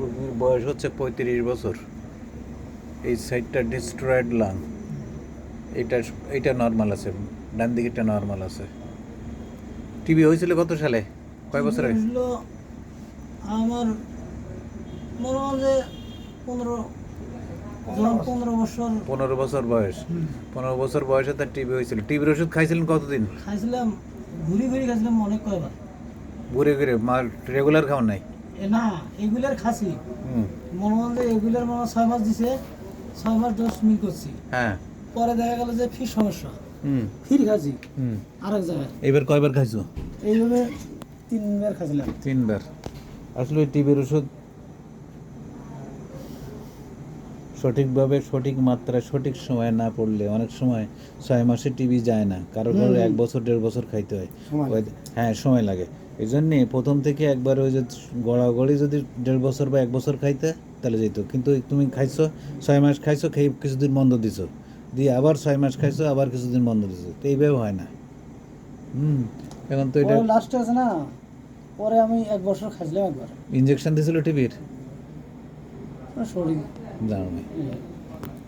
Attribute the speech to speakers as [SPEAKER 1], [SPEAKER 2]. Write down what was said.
[SPEAKER 1] রোগীর বয়স হচ্ছে 35 বছর। এই সাইডটা ডিস্ট্রয়েড লাং, এইটা নর্মাল আছে, ডান দিকেরটা নর্মাল আছে। টিবি হয়েছিল কত সালে, কয় বছর আগে?
[SPEAKER 2] আমার মনে হয় যে 15
[SPEAKER 1] বছর বয়স। 15 বছর বয়সে তার টিবি হয়েছিল। টিবির ওষুধ খাইছিলেন কতদিন?
[SPEAKER 2] খাইছিলাম, ঘুরি খাইছিলাম অনেক কয়বার।
[SPEAKER 1] ঘুরে রেগুলার খাওয়ার নাই?
[SPEAKER 2] না, এগুলার খাসি মনে হয় যে এগুলার 6 মাস দিছে, 6 মাস ডোজ মিল করছি।
[SPEAKER 1] হ্যাঁ,
[SPEAKER 2] পরে দেখা গেল যে ফির সমস্যা, ফির খাসি আরেক জায়গায়।
[SPEAKER 1] এবার কয়বার খাইছো?
[SPEAKER 2] এইভাবে 3বার খাইছিলাম।
[SPEAKER 1] 3বার। আসলে টিবির ওষুধ সঠিকভাবে, সঠিক মাত্রায়, সঠিক সময়ে না পড়লে অনেক সময় 6 মাসে টিবি যায় না, কারো 1 বছর 1.5 বছর খাইতে হয়। হ্যাঁ, সময় লাগে। এই জন্যে প্রথম থেকে একবার ওই যে গড়াগড়ি যদি 1.5 বছর বা 1 বছর খাইতে তাহলে যেত। কিন্তু তুমি খাইছো 6 মাস, খাইছো, খেয়ে কিছুদিন বন্ধ দিছো, দিয়ে আবার 6 মাস খাইছো, আবার কিছুদিন বন্ধ দিছো, তো এইভাবে হয় না। এখন তো এটা
[SPEAKER 2] লাস্টে আছে না, পরে আমি 1 বছর খাইছিলাম একবার।
[SPEAKER 1] ইঞ্জেকশন দিয়েছিল টিবির,
[SPEAKER 2] শরীর
[SPEAKER 1] জানো না।